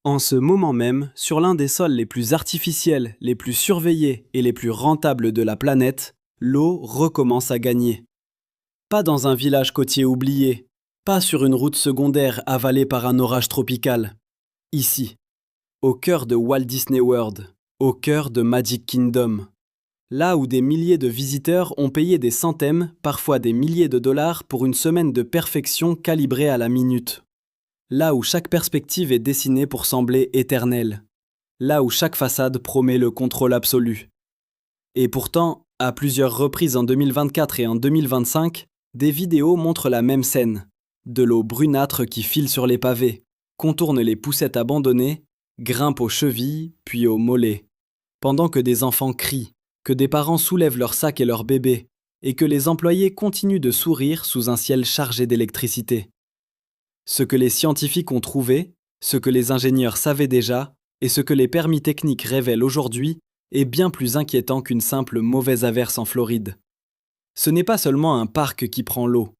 En ce moment même, sur l'un des sols les plus artificiels, les plus surveillés et les plus rentables de la planète, l'eau recommence à gagner. Pas dans un village côtier oublié, pas sur une route secondaire avalée par un orage tropical. Ici, au cœur de Walt Disney World, au cœur de Magic Kingdom. Là où des milliers de visiteurs ont payé des centaines, parfois des milliers de dollars pour une semaine de perfection calibrée à la minute. Là où chaque perspective est dessinée pour sembler éternelle. Là où chaque façade promet le contrôle absolu. Et pourtant, à plusieurs reprises en 2024 et en 2025, des vidéos montrent la même scène. De l'eau brunâtre qui file sur les pavés, contourne les poussettes abandonnées, grimpe aux chevilles, puis aux mollets. Pendant que des enfants crient, que des parents soulèvent leurs sacs et leurs bébés, et que les employés continuent de sourire sous un ciel chargé d'électricité. Ce que les scientifiques ont trouvé, ce que les ingénieurs savaient déjà, et ce que les permis techniques révèlent aujourd'hui, est bien plus inquiétant qu'une simple mauvaise averse en Floride. Ce n'est pas seulement un parc qui prend l'eau.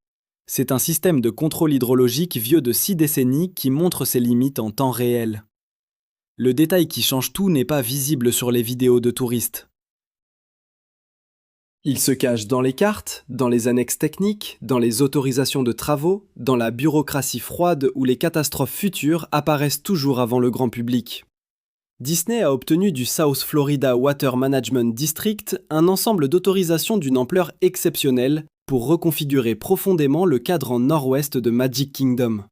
C'est un système de contrôle hydrologique vieux de 6 décennies qui montre ses limites en temps réel. Le détail qui change tout n'est pas visible sur les vidéos de touristes. Il se cache dans les cartes, dans les annexes techniques, dans les autorisations de travaux, dans la bureaucratie froide où les catastrophes futures apparaissent toujours avant le grand public. Disney a obtenu du South Florida Water Management District un ensemble d'autorisations d'une ampleur exceptionnelle pour reconfigurer profondément le cadre en nord-ouest de Magic Kingdom.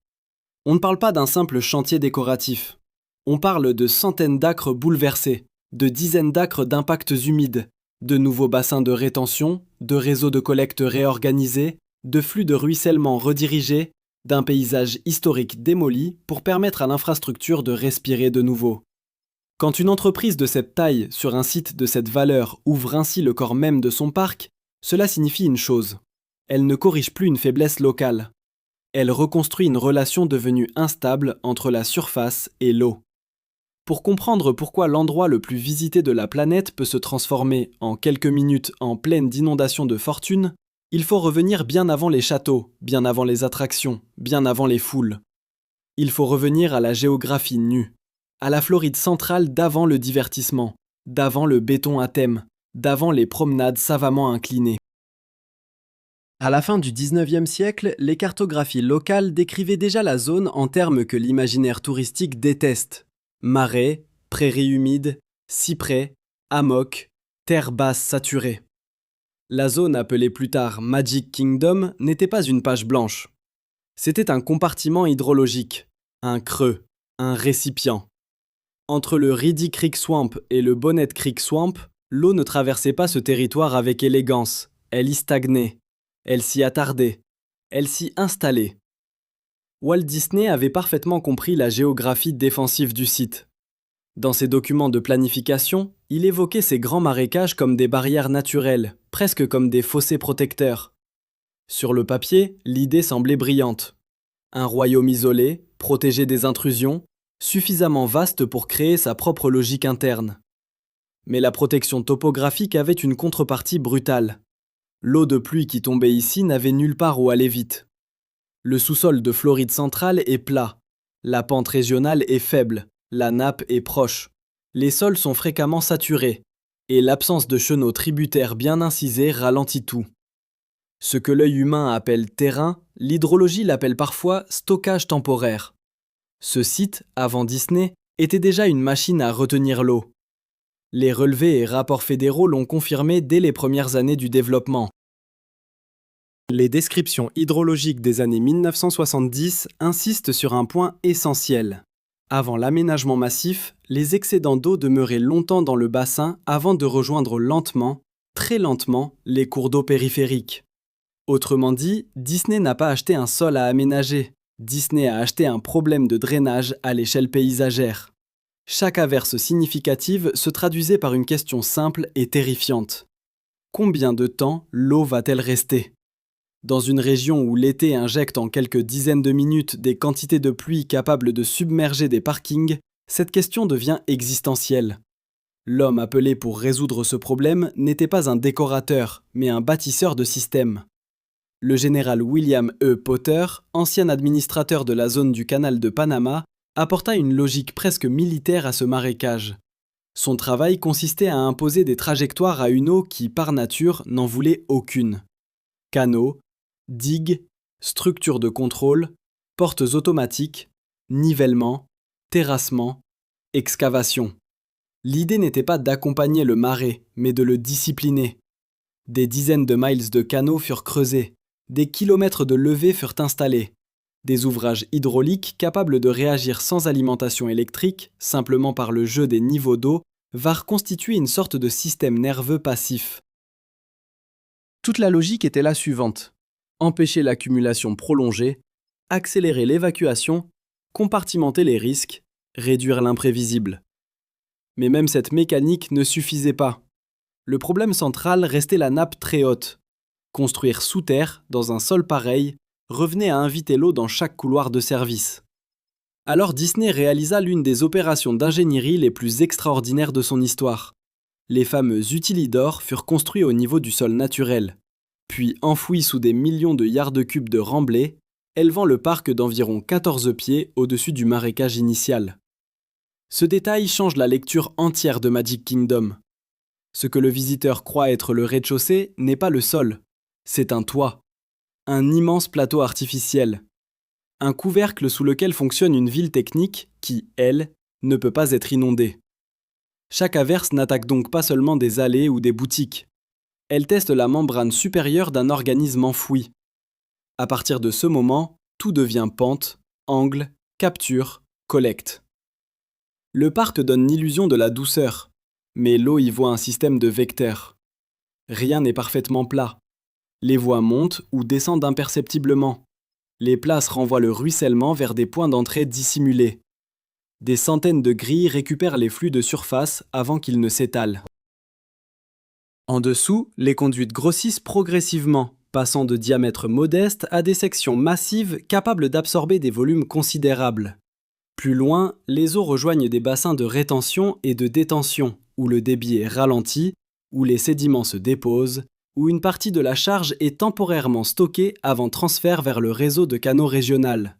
On ne parle pas d'un simple chantier décoratif. On parle de centaines d'acres bouleversés, de dizaines d'acres d'impacts humides, de nouveaux bassins de rétention, de réseaux de collecte réorganisés, de flux de ruissellement redirigés, d'un paysage historique démoli pour permettre à l'infrastructure de respirer de nouveau. Quand une entreprise de cette taille, sur un site de cette valeur, ouvre ainsi le corps même de son parc, cela signifie une chose. Elle ne corrige plus une faiblesse locale. Elle reconstruit une relation devenue instable entre la surface et l'eau. Pour comprendre pourquoi l'endroit le plus visité de la planète peut se transformer en quelques minutes en plaine d'inondations de fortune, il faut revenir bien avant les châteaux, bien avant les attractions, bien avant les foules. Il faut revenir à la géographie nue, à la Floride centrale d'avant le divertissement, d'avant le béton à thème, d'avant les promenades savamment inclinées. À la fin du 19e siècle, les cartographies locales décrivaient déjà la zone en termes que l'imaginaire touristique déteste. Marais, prairies humides, cyprès, hammocks, terres basses saturées. La zone appelée plus tard Magic Kingdom n'était pas une page blanche. C'était un compartiment hydrologique, un creux, un récipient. Entre le Reedy Creek Swamp et le Bonnet Creek Swamp, l'eau ne traversait pas ce territoire avec élégance, elle y stagnait, elle s'y attardait, elle s'y installait. Walt Disney avait parfaitement compris la géographie défensive du site. Dans ses documents de planification, il évoquait ces grands marécages comme des barrières naturelles, presque comme des fossés protecteurs. Sur le papier, l'idée semblait brillante. Un royaume isolé, protégé des intrusions, suffisamment vaste pour créer sa propre logique interne. Mais la protection topographique avait une contrepartie brutale. L'eau de pluie qui tombait ici n'avait nulle part où aller vite. Le sous-sol de Floride centrale est plat. La pente régionale est faible. La nappe est proche. Les sols sont fréquemment saturés. Et l'absence de chenaux tributaires bien incisés ralentit tout. Ce que l'œil humain appelle terrain, l'hydrologie l'appelle parfois stockage temporaire. Ce site, avant Disney, était déjà une machine à retenir l'eau. Les relevés et rapports fédéraux l'ont confirmé dès les premières années du développement. Les descriptions hydrologiques des années 1970 insistent sur un point essentiel. Avant l'aménagement massif, les excédents d'eau demeuraient longtemps dans le bassin avant de rejoindre lentement, très lentement, les cours d'eau périphériques. Autrement dit, Disney n'a pas acheté un sol à aménager. Disney a acheté un problème de drainage à l'échelle paysagère. Chaque averse significative se traduisait par une question simple et terrifiante. Combien de temps l'eau va-t-elle rester ? Dans une région où l'été injecte en quelques dizaines de minutes des quantités de pluie capables de submerger des parkings, cette question devient existentielle. L'homme appelé pour résoudre ce problème n'était pas un décorateur, mais un bâtisseur de systèmes. Le général William E. Potter, ancien administrateur de la zone du canal de Panama, apporta une logique presque militaire à ce marécage. Son travail consistait à imposer des trajectoires à une eau qui, par nature, n'en voulait aucune. Canaux, digues, structures de contrôle, portes automatiques, nivellement, terrassement, excavation. L'idée n'était pas d'accompagner le marais, mais de le discipliner. Des dizaines de miles de canaux furent creusés, des kilomètres de levées furent installés. Des ouvrages hydrauliques capables de réagir sans alimentation électrique, simplement par le jeu des niveaux d'eau, vinrent constituer une sorte de système nerveux passif. Toute la logique était la suivante: empêcher l'accumulation prolongée, accélérer l'évacuation, compartimenter les risques, réduire l'imprévisible. Mais même cette mécanique ne suffisait pas. Le problème central restait la nappe très haute. Construire sous terre, dans un sol pareil, revenait à inviter l'eau dans chaque couloir de service. Alors Disney réalisa l'une des opérations d'ingénierie les plus extraordinaires de son histoire. Les fameux utilidors furent construits au niveau du sol naturel, puis enfouis sous des millions de yards cubes de remblai, élevant le parc d'environ 14 pieds au-dessus du marécage initial. Ce détail change la lecture entière de Magic Kingdom. Ce que le visiteur croit être le rez-de-chaussée n'est pas le sol, c'est un toit, un immense plateau artificiel, un couvercle sous lequel fonctionne une ville technique qui, elle, ne peut pas être inondée. Chaque averse n'attaque donc pas seulement des allées ou des boutiques. Elle teste la membrane supérieure d'un organisme enfoui. À partir de ce moment, tout devient pente, angle, capture, collecte. Le parc donne l'illusion de la douceur, mais l'eau y voit un système de vecteurs. Rien n'est parfaitement plat. Les voies montent ou descendent imperceptiblement. Les places renvoient le ruissellement vers des points d'entrée dissimulés. Des centaines de grilles récupèrent les flux de surface avant qu'ils ne s'étalent. En dessous, les conduites grossissent progressivement, passant de diamètres modestes à des sections massives capables d'absorber des volumes considérables. Plus loin, les eaux rejoignent des bassins de rétention et de détention, où le débit est ralenti, où les sédiments se déposent, où une partie de la charge est temporairement stockée avant transfert vers le réseau de canaux régional.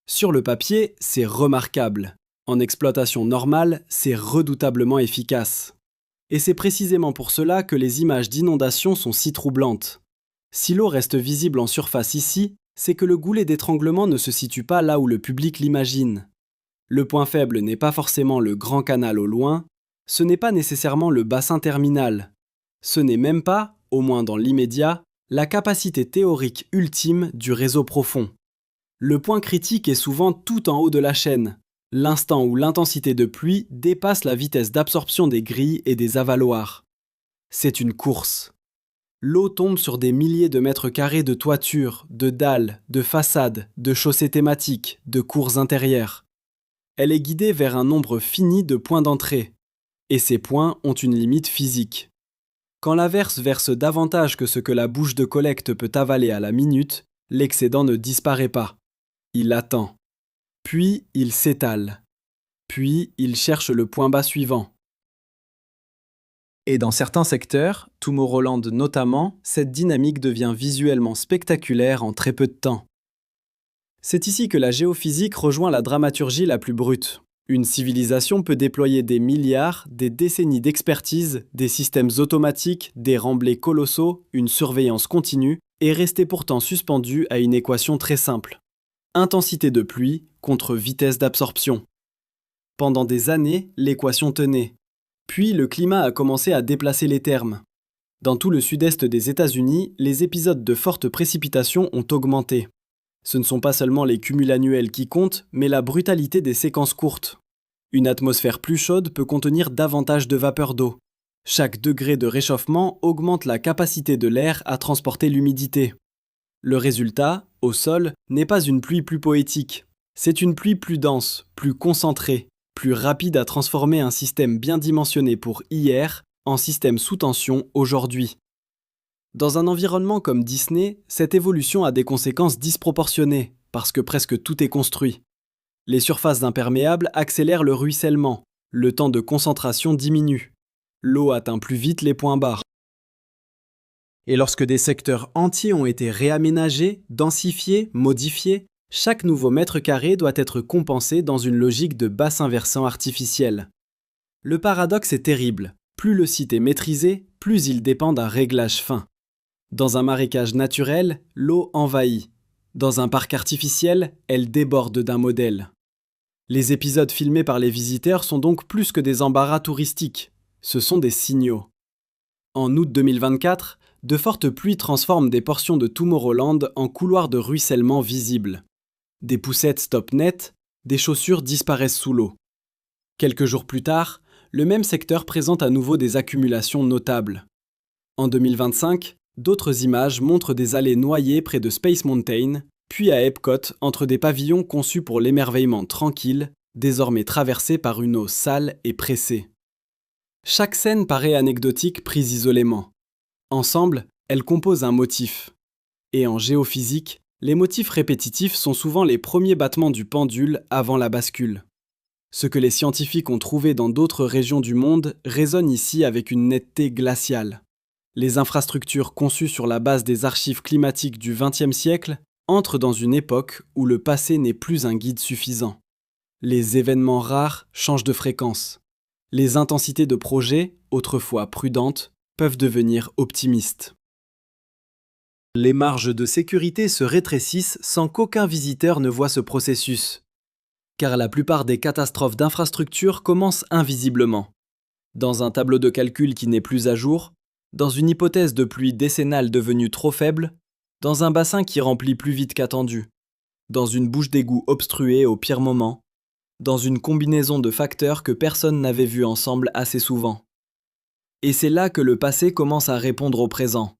Sur le papier, c'est remarquable. En exploitation normale, c'est redoutablement efficace. Et c'est précisément pour cela que les images d'inondation sont si troublantes. Si l'eau reste visible en surface ici, c'est que le goulet d'étranglement ne se situe pas là où le public l'imagine. Le point faible n'est pas forcément le grand canal au loin, ce n'est pas nécessairement le bassin terminal. Ce n'est même pas, au moins dans l'immédiat, la capacité théorique ultime du réseau profond. Le point critique est souvent tout en haut de la chaîne, l'instant où l'intensité de pluie dépasse la vitesse d'absorption des grilles et des avaloirs. C'est une course. L'eau tombe sur des milliers de mètres carrés de toitures, de dalles, de façades, de chaussées thématiques, de cours intérieures. Elle est guidée vers un nombre fini de points d'entrée, et ces points ont une limite physique. Quand l'averse verse davantage que ce que la bouche de collecte peut avaler à la minute, l'excédent ne disparaît pas. Il attend. Puis il s'étale. Puis il cherche le point bas suivant. Et dans certains secteurs, Tomorrowland notamment, cette dynamique devient visuellement spectaculaire en très peu de temps. C'est ici que la géophysique rejoint la dramaturgie la plus brute. Une civilisation peut déployer des milliards, des décennies d'expertise, des systèmes automatiques, des remblais colossaux, une surveillance continue, et rester pourtant suspendue à une équation très simple. Intensité de pluie contre vitesse d'absorption. Pendant des années, l'équation tenait. Puis le climat a commencé à déplacer les termes. Dans tout le sud-est des États-Unis, les épisodes de fortes précipitations ont augmenté. Ce ne sont pas seulement les cumuls annuels qui comptent, mais la brutalité des séquences courtes. Une atmosphère plus chaude peut contenir davantage de vapeur d'eau. Chaque degré de réchauffement augmente la capacité de l'air à transporter l'humidité. Le résultat, au sol, n'est pas une pluie plus poétique. C'est une pluie plus dense, plus concentrée, plus rapide à transformer un système bien dimensionné pour hier en système sous tension aujourd'hui. Dans un environnement comme Disney, cette évolution a des conséquences disproportionnées, parce que presque tout est construit. Les surfaces imperméables accélèrent le ruissellement, le temps de concentration diminue. L'eau atteint plus vite les points bas. Et lorsque des secteurs entiers ont été réaménagés, densifiés, modifiés, Chaque nouveau mètre carré doit être compensé dans une logique de bassin versant artificiel. Le paradoxe est terrible. Plus le site est maîtrisé, plus il dépend d'un réglage fin. Dans un marécage naturel, l'eau envahit. Dans un parc artificiel, elle déborde d'un modèle. Les épisodes filmés par les visiteurs sont donc plus que des embarras touristiques. Ce sont des signaux. En août 2024, de fortes pluies transforment des portions de Tomorrowland en couloirs de ruissellement visibles. Des poussettes stoppent net, des chaussures disparaissent sous l'eau. Quelques jours plus tard, le même secteur présente à nouveau des accumulations notables. En 2025, d'autres images montrent des allées noyées près de Space Mountain, puis à Epcot entre des pavillons conçus pour l'émerveillement tranquille, désormais traversés par une eau sale et pressée. Chaque scène paraît anecdotique prise isolément. Ensemble, elles composent un motif. Et en géophysique, les motifs répétitifs sont souvent les premiers battements du pendule avant la bascule. Ce que les scientifiques ont trouvé dans d'autres régions du monde résonne ici avec une netteté glaciale. Les infrastructures conçues sur la base des archives climatiques du XXe siècle entrent dans une époque où le passé n'est plus un guide suffisant. Les événements rares changent de fréquence. Les intensités de projets, autrefois prudentes, peuvent devenir optimistes. Les marges de sécurité se rétrécissent sans qu'aucun visiteur ne voie ce processus. Car la plupart des catastrophes d'infrastructures commencent invisiblement. Dans un tableau de calcul qui n'est plus à jour, dans une hypothèse de pluie décennale devenue trop faible, dans un bassin qui remplit plus vite qu'attendu, dans une bouche d'égout obstruée au pire moment, dans une combinaison de facteurs que personne n'avait vus ensemble assez souvent. Et c'est là que le passé commence à répondre au présent.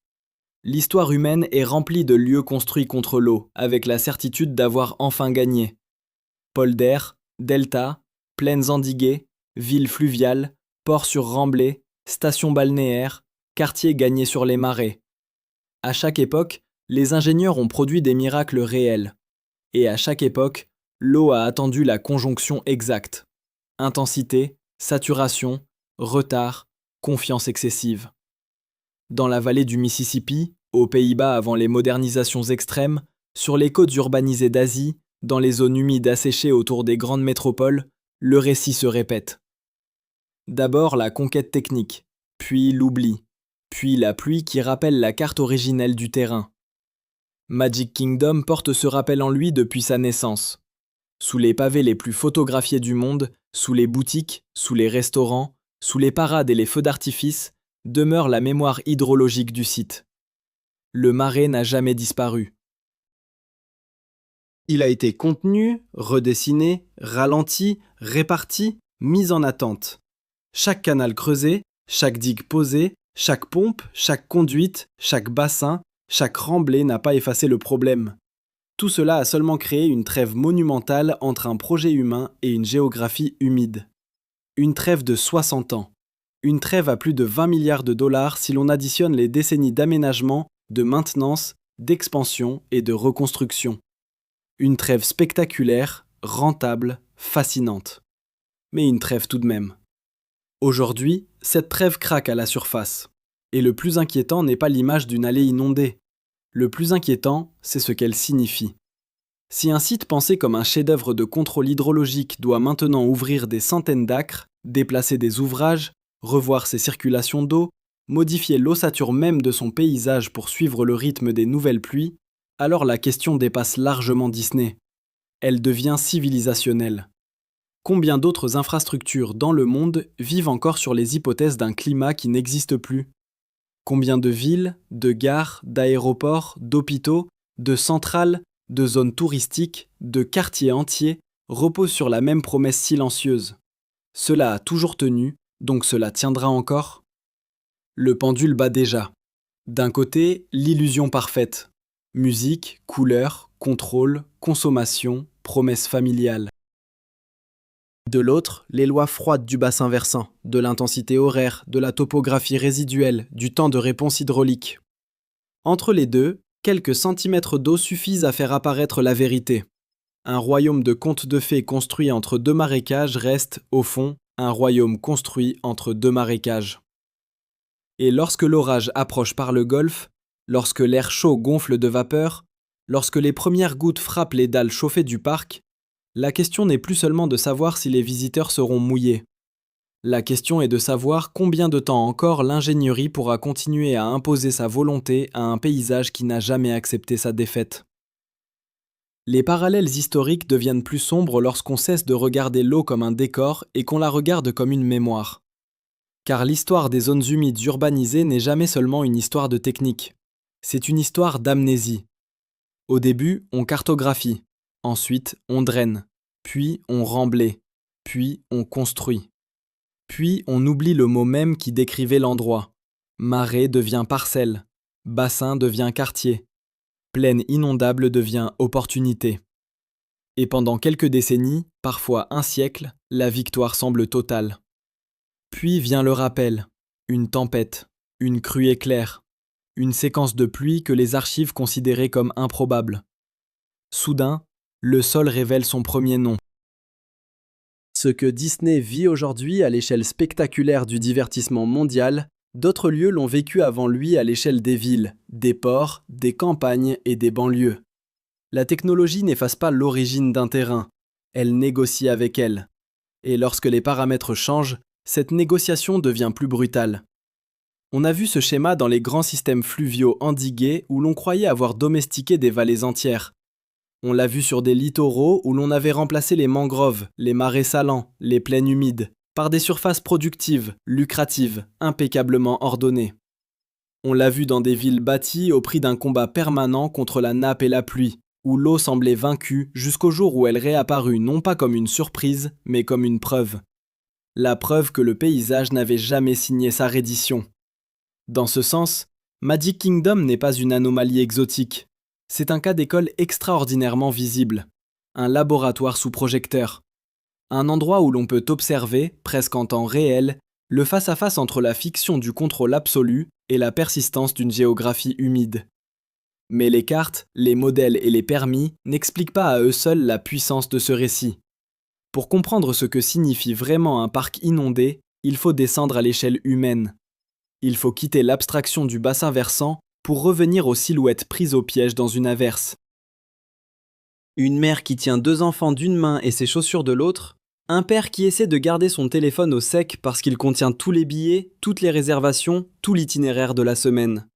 L'histoire humaine est remplie de lieux construits contre l'eau, avec la certitude d'avoir enfin gagné. Polders, deltas, plaines endiguées, villes fluviales, ports sur remblais, stations balnéaires, quartiers gagnés sur les marais. À chaque époque, les ingénieurs ont produit des miracles réels. Et à chaque époque, l'eau a attendu la conjonction exacte. Intensité, saturation, retard, confiance excessive. Dans la vallée du Mississippi, aux Pays-Bas avant les modernisations extrêmes, sur les côtes urbanisées d'Asie, dans les zones humides asséchées autour des grandes métropoles, le récit se répète. D'abord la conquête technique, puis l'oubli, puis la pluie qui rappelle la carte originelle du terrain. Magic Kingdom porte ce rappel en lui depuis sa naissance. Sous les pavés les plus photographiés du monde, sous les boutiques, sous les restaurants, sous les parades et les feux d'artifice, demeure la mémoire hydrologique du site. Le marais n'a jamais disparu. Il a été contenu, redessiné, ralenti, réparti, mis en attente. Chaque canal creusé, chaque digue posée, chaque pompe, chaque conduite, chaque bassin, chaque remblai n'a pas effacé le problème. Tout cela a seulement créé une trêve monumentale entre un projet humain et une géographie humide. Une trêve de 60 ans. Une trêve à plus de 20 milliards de dollars si l'on additionne les décennies d'aménagement, de maintenance, d'expansion et de reconstruction. Une trêve spectaculaire, rentable, fascinante. Mais une trêve tout de même. Aujourd'hui, cette trêve craque à la surface. Et le plus inquiétant n'est pas l'image d'une allée inondée. Le plus inquiétant, c'est ce qu'elle signifie. Si un site pensé comme un chef-d'œuvre de contrôle hydrologique doit maintenant ouvrir des centaines d'acres, déplacer des ouvrages, revoir ses circulations d'eau, modifier l'ossature même de son paysage pour suivre le rythme des nouvelles pluies, alors la question dépasse largement Disney. Elle devient civilisationnelle. Combien d'autres infrastructures dans le monde vivent encore sur les hypothèses d'un climat qui n'existe plus ? Combien de villes, de gares, d'aéroports, d'hôpitaux, de centrales, de zones touristiques, de quartiers entiers reposent sur la même promesse silencieuse ? Cela a toujours tenu, donc cela tiendra encore ? Le pendule bat déjà. D'un côté, l'illusion parfaite. Musique, couleurs, contrôle, consommation, promesses familiales. De l'autre, les lois froides du bassin versant, de l'intensité horaire, de la topographie résiduelle, du temps de réponse hydraulique. Entre les deux, quelques centimètres d'eau suffisent à faire apparaître la vérité. Un royaume de contes de fées construit entre deux marécages reste, au fond, un royaume construit entre deux marécages. Et lorsque l'orage approche par le golfe, lorsque l'air chaud gonfle de vapeur, Lorsque les premières gouttes frappent les dalles chauffées du parc, la question n'est plus seulement de savoir si les visiteurs seront mouillés. La question est de savoir combien de temps encore l'ingénierie pourra continuer à imposer sa volonté à un paysage qui n'a jamais accepté sa défaite. Les parallèles historiques deviennent plus sombres lorsqu'on cesse de regarder l'eau comme un décor et qu'on la regarde comme une mémoire. Car l'histoire des zones humides urbanisées n'est jamais seulement une histoire de technique. C'est une histoire d'amnésie. Au début, on cartographie. Ensuite, on draine. Puis, on remblait. Puis, on construit. Puis, on oublie le mot même qui décrivait l'endroit. Marais devient parcelle. Bassin devient quartier. Plaine inondable devient opportunité. Et pendant quelques décennies, parfois un siècle, la victoire semble totale. Puis vient le rappel, une tempête, une crue éclair, une séquence de pluie que les archives considéraient comme improbable. Soudain, le sol révèle son premier nom. Ce que Disney vit aujourd'hui à l'échelle spectaculaire du divertissement mondial, d'autres lieux l'ont vécu avant lui à l'échelle des villes, des ports, des campagnes et des banlieues. La technologie n'efface pas l'origine d'un terrain, elle négocie avec elle. Et lorsque les paramètres changent, cette négociation devient plus brutale. On a vu ce schéma dans les grands systèmes fluviaux endigués où l'on croyait avoir domestiqué des vallées entières. On l'a vu sur des littoraux où l'on avait remplacé les mangroves, les marais salants, les plaines humides, par des surfaces productives, lucratives, impeccablement ordonnées. On l'a vu dans des villes bâties au prix d'un combat permanent contre la nappe et la pluie, où l'eau semblait vaincue jusqu'au jour où elle réapparut non pas comme une surprise, mais comme une preuve. La preuve que le paysage n'avait jamais signé sa reddition. Dans ce sens, Magic Kingdom n'est pas une anomalie exotique. C'est un cas d'école extraordinairement visible. Un laboratoire sous projecteur. Un endroit où l'on peut observer, presque en temps réel, le face-à-face entre la fiction du contrôle absolu et la persistance d'une géographie humide. Mais les cartes, les modèles et les permis n'expliquent pas à eux seuls la puissance de ce récit. Pour comprendre ce que signifie vraiment un parc inondé, il faut descendre à l'échelle humaine. Il faut quitter l'abstraction du bassin versant pour revenir aux silhouettes prises au piège dans une averse. Une mère qui tient 2 enfants d'une main et ses chaussures de l'autre, un père qui essaie de garder son téléphone au sec parce qu'il contient tous les billets, toutes les réservations, tout l'itinéraire de la semaine.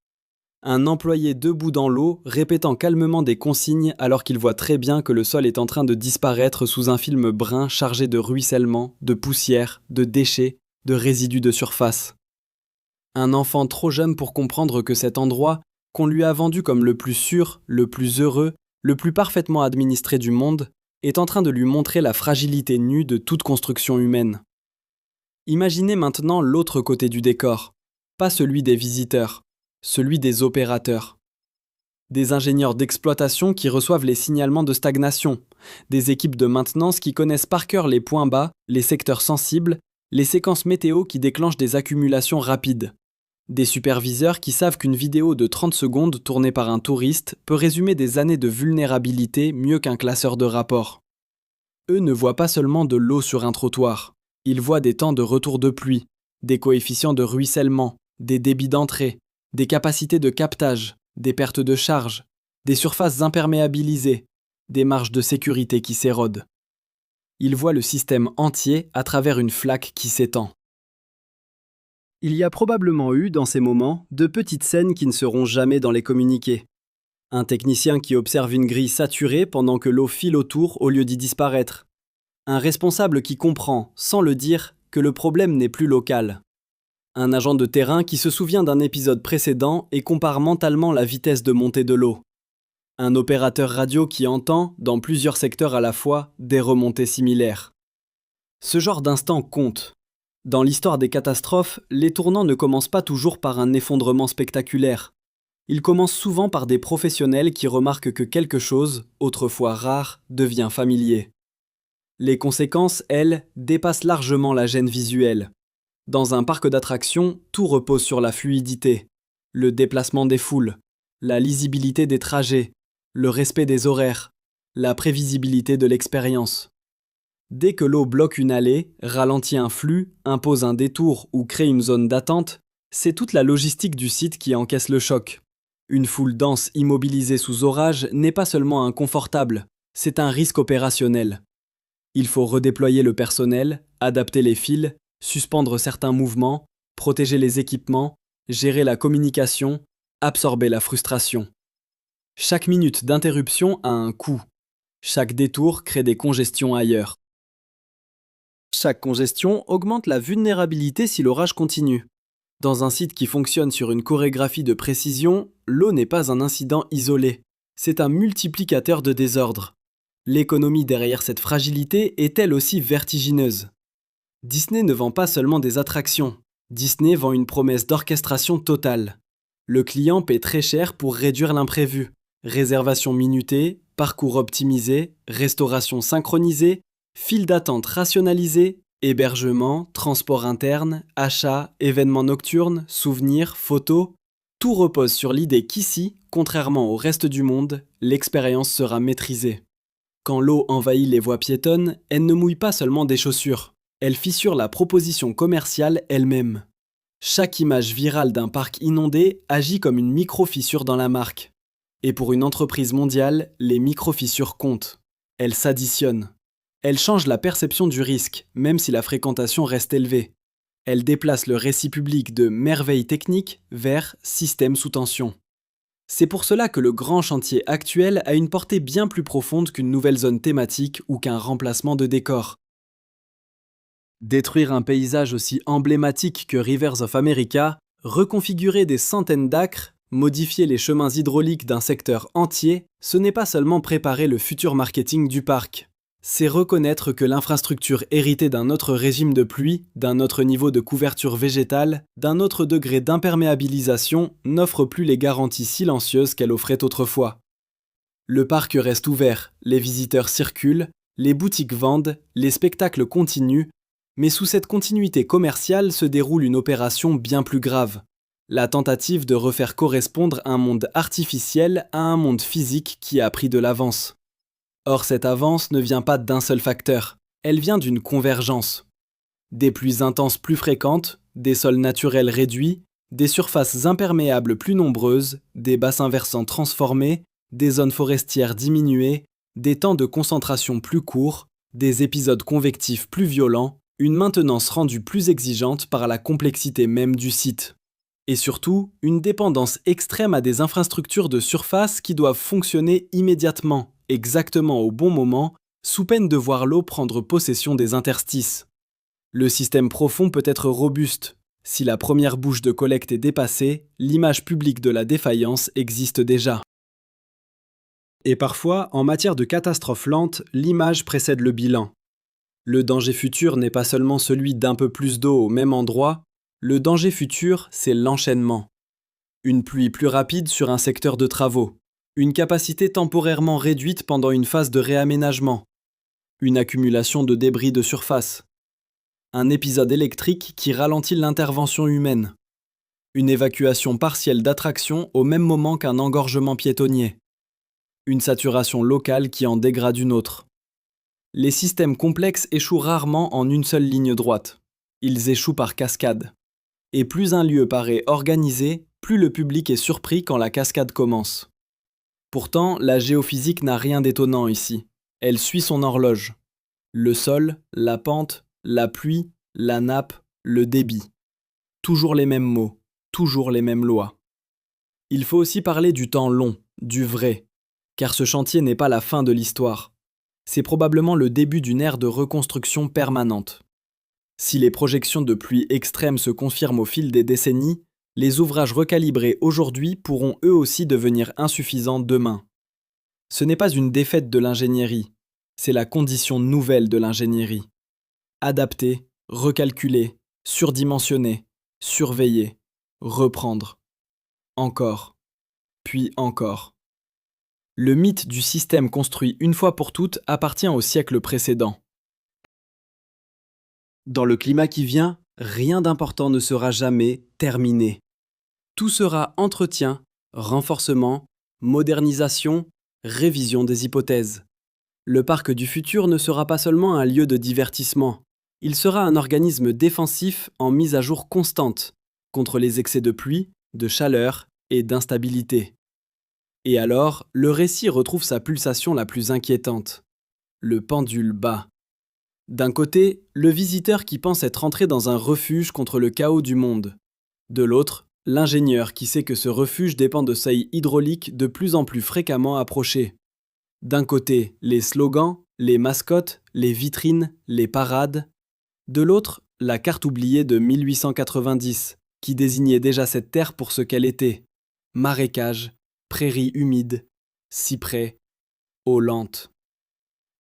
Un employé debout dans l'eau, répétant calmement des consignes alors qu'il voit très bien que le sol est en train de disparaître sous un film brun chargé de ruissellement, de poussière, de déchets, de résidus de surface. Un enfant trop jeune pour comprendre que cet endroit, qu'on lui a vendu comme le plus sûr, le plus heureux, le plus parfaitement administré du monde, est en train de lui montrer la fragilité nue de toute construction humaine. Imaginez maintenant l'autre côté du décor, pas celui des visiteurs, celui des opérateurs. Des ingénieurs d'exploitation qui reçoivent les signalements de stagnation, des équipes de maintenance qui connaissent par cœur les points bas, les secteurs sensibles, les séquences météo qui déclenchent des accumulations rapides. Des superviseurs qui savent qu'une vidéo de 30 secondes tournée par un touriste peut résumer des années de vulnérabilité mieux qu'un classeur de rapports. Eux ne voient pas seulement de l'eau sur un trottoir, ils voient des temps de retour de pluie, des coefficients de ruissellement, des débits d'entrée, des capacités de captage, des pertes de charge, des surfaces imperméabilisées, des marges de sécurité qui s'érodent. Ils voient le système entier à travers une flaque qui s'étend. Il y a probablement eu, dans ces moments, de petites scènes qui ne seront jamais dans les communiqués. Un technicien qui observe une grille saturée pendant que l'eau file autour au lieu d'y disparaître. Un responsable qui comprend, sans le dire, que le problème n'est plus local. Un agent de terrain qui se souvient d'un épisode précédent et compare mentalement la vitesse de montée de l'eau. Un opérateur radio qui entend, dans plusieurs secteurs à la fois, des remontées similaires. Ce genre d'instant compte. Dans l'histoire des catastrophes, les tournants ne commencent pas toujours par un effondrement spectaculaire. Ils commencent souvent par des professionnels qui remarquent que quelque chose, autrefois rare, devient familier. Les conséquences, elles, dépassent largement la gêne visuelle. Dans un parc d'attractions, tout repose sur la fluidité, le déplacement des foules, la lisibilité des trajets, le respect des horaires, la prévisibilité de l'expérience. Dès que l'eau bloque une allée, ralentit un flux, impose un détour ou crée une zone d'attente, c'est toute la logistique du site qui encaisse le choc. Une foule dense immobilisée sous orage n'est pas seulement inconfortable, c'est un risque opérationnel. Il faut redéployer le personnel, adapter les fils, suspendre certains mouvements, protéger les équipements, gérer la communication, absorber la frustration. Chaque minute d'interruption a un coût. Chaque détour crée des congestions ailleurs. Chaque congestion augmente la vulnérabilité si l'orage continue. Dans un site qui fonctionne sur une chorégraphie de précision, l'eau n'est pas un incident isolé. C'est un multiplicateur de désordre. L'économie derrière cette fragilité est elle aussi vertigineuse. Disney ne vend pas seulement des attractions. Disney vend une promesse d'orchestration totale. Le client paie très cher pour réduire l'imprévu. Réservation minutée, parcours optimisé, restauration synchronisée, file d'attente rationalisée, hébergement, transport interne, achats, événements nocturnes, souvenirs, photos. Tout repose sur l'idée qu'ici, contrairement au reste du monde, l'expérience sera maîtrisée. Quand l'eau envahit les voies piétonnes, elle ne mouille pas seulement des chaussures, elle fissure la proposition commerciale elle-même. Chaque image virale d'un parc inondé agit comme une micro-fissure dans la marque. Et pour une entreprise mondiale, les micro-fissures comptent. Elles s'additionnent. Elles changent la perception du risque, même si la fréquentation reste élevée. Elles déplacent le récit public de merveilles techniques vers système sous tension. C'est pour cela que le grand chantier actuel a une portée bien plus profonde qu'une nouvelle zone thématique ou qu'un remplacement de décor. Détruire un paysage aussi emblématique que Rivers of America, reconfigurer des centaines d'acres, modifier les chemins hydrauliques d'un secteur entier, ce n'est pas seulement préparer le futur marketing du parc. C'est reconnaître que l'infrastructure héritée d'un autre régime de pluie, d'un autre niveau de couverture végétale, d'un autre degré d'imperméabilisation n'offre plus les garanties silencieuses qu'elle offrait autrefois. Le parc reste ouvert, les visiteurs circulent, les boutiques vendent, les spectacles continuent, mais sous cette continuité commerciale se déroule une opération bien plus grave. La tentative de refaire correspondre un monde artificiel à un monde physique qui a pris de l'avance. Or, cette avance ne vient pas d'un seul facteur, elle vient d'une convergence. Des pluies intenses plus fréquentes, des sols naturels réduits, des surfaces imperméables plus nombreuses, des bassins versants transformés, des zones forestières diminuées, des temps de concentration plus courts, des épisodes convectifs plus violents, une maintenance rendue plus exigeante par la complexité même du site. Et surtout, une dépendance extrême à des infrastructures de surface qui doivent fonctionner immédiatement, exactement au bon moment, sous peine de voir l'eau prendre possession des interstices. Le système profond peut être robuste. Si la première bouche de collecte est dépassée, l'image publique de la défaillance existe déjà. Et parfois, en matière de catastrophe lente, l'image précède le bilan. Le danger futur n'est pas seulement celui d'un peu plus d'eau au même endroit, le danger futur, c'est l'enchaînement. Une pluie plus rapide sur un secteur de travaux, une capacité temporairement réduite pendant une phase de réaménagement, une accumulation de débris de surface, un épisode électrique qui ralentit l'intervention humaine, une évacuation partielle d'attraction au même moment qu'un engorgement piétonnier, une saturation locale qui en dégrade une autre. Les systèmes complexes échouent rarement en une seule ligne droite. Ils échouent par cascade. Et plus un lieu paraît organisé, plus le public est surpris quand la cascade commence. Pourtant, la géophysique n'a rien d'étonnant ici. Elle suit son horloge. Le sol, la pente, la pluie, la nappe, le débit. Toujours les mêmes mots, toujours les mêmes lois. Il faut aussi parler du temps long, du vrai, car ce chantier n'est pas la fin de l'histoire. C'est probablement le début d'une ère de reconstruction permanente. Si les projections de pluie extrêmes se confirment au fil des décennies, les ouvrages recalibrés aujourd'hui pourront eux aussi devenir insuffisants demain. Ce n'est pas une défaite de l'ingénierie, c'est la condition nouvelle de l'ingénierie. Adapter, recalculer, surdimensionner, surveiller, reprendre. Encore, puis encore. Le mythe du système construit une fois pour toutes appartient au siècle précédent. Dans le climat qui vient, rien d'important ne sera jamais terminé. Tout sera entretien, renforcement, modernisation, révision des hypothèses. Le parc du futur ne sera pas seulement un lieu de divertissement, il sera un organisme défensif en mise à jour constante, contre les excès de pluie, de chaleur et d'instabilité. Et alors, le récit retrouve sa pulsation la plus inquiétante. Le pendule bat. D'un côté, le visiteur qui pense être entré dans un refuge contre le chaos du monde. De l'autre, l'ingénieur qui sait que ce refuge dépend de seuils hydrauliques de plus en plus fréquemment approchés. D'un côté, les slogans, les mascottes, les vitrines, les parades. De l'autre, la carte oubliée de 1890, qui désignait déjà cette terre pour ce qu'elle était. Marécages, prairies humides, cyprès, eau lente.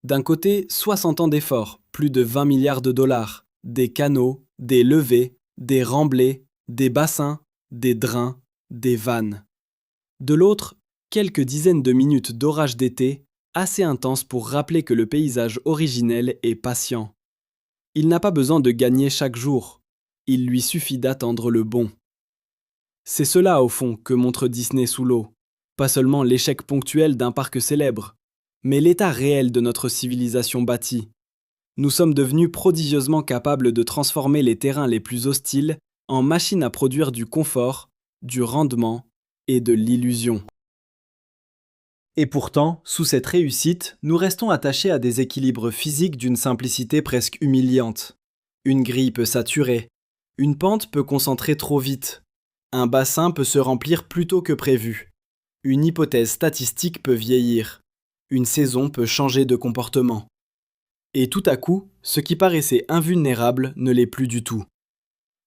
D'un côté, 60 ans d'efforts, plus de 20 milliards de dollars, des canaux, des levées, des remblais, des bassins, des drains, des vannes. De l'autre, quelques dizaines de minutes d'orage d'été, assez intenses pour rappeler que le paysage originel est patient. Il n'a pas besoin de gagner chaque jour, il lui suffit d'attendre le bon. C'est cela, au fond, que montre Disney sous l'eau. Pas seulement l'échec ponctuel d'un parc célèbre, mais l'état réel de notre civilisation bâtie. Nous sommes devenus prodigieusement capables de transformer les terrains les plus hostiles en machines à produire du confort, du rendement et de l'illusion. Et pourtant, sous cette réussite, nous restons attachés à des équilibres physiques d'une simplicité presque humiliante. Une grille peut saturer, une pente peut concentrer trop vite, un bassin peut se remplir plus tôt que prévu, une hypothèse statistique peut vieillir, une saison peut changer de comportement. Et tout à coup, ce qui paraissait invulnérable ne l'est plus du tout.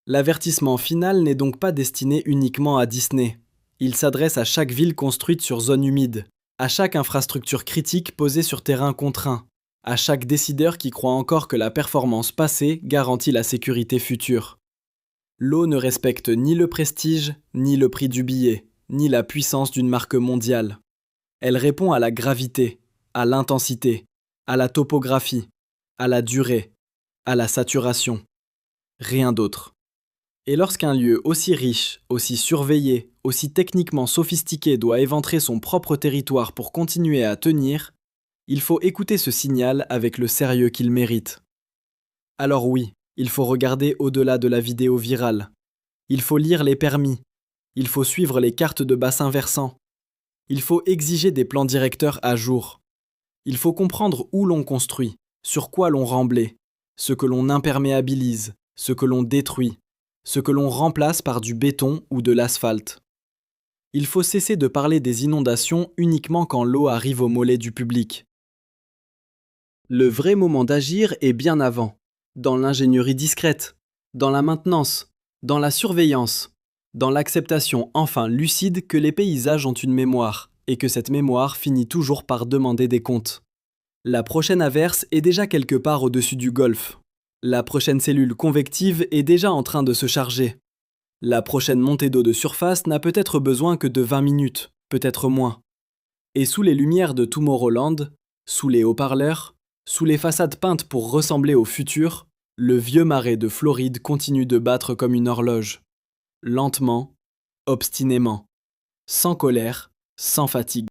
L'avertissement final n'est donc pas destiné uniquement à Disney. Il s'adresse à chaque ville construite sur zone humide, à chaque infrastructure critique posée sur terrain contraint, à chaque décideur qui croit encore que la performance passée garantit la sécurité future. L'eau ne respecte ni le prestige, ni le prix du billet, ni la puissance d'une marque mondiale. Elle répond à la gravité, à l'intensité, à la topographie, à la durée, à la saturation. Rien d'autre. Et lorsqu'un lieu aussi riche, aussi surveillé, aussi techniquement sophistiqué doit éventrer son propre territoire pour continuer à tenir, il faut écouter ce signal avec le sérieux qu'il mérite. Alors oui, il faut regarder au-delà de la vidéo virale. Il faut lire les permis. Il faut suivre les cartes de bassin versant. Il faut exiger des plans directeurs à jour. Il faut comprendre où l'on construit, sur quoi l'on remblait, ce que l'on imperméabilise, ce que l'on détruit, ce que l'on remplace par du béton ou de l'asphalte. Il faut cesser de parler des inondations uniquement quand l'eau arrive au mollet du public. Le vrai moment d'agir est bien avant, dans l'ingénierie discrète, dans la maintenance, dans la surveillance, dans l'acceptation enfin lucide que les paysages ont une mémoire, et que cette mémoire finit toujours par demander des comptes. La prochaine averse est déjà quelque part au-dessus du golfe. La prochaine cellule convective est déjà en train de se charger. La prochaine montée d'eau de surface n'a peut-être besoin que de 20 minutes, peut-être moins. Et sous les lumières de Tomorrowland, sous les haut-parleurs, sous les façades peintes pour ressembler au futur, le vieux marais de Floride continue de battre comme une horloge. Lentement, obstinément, sans colère, sans fatigue.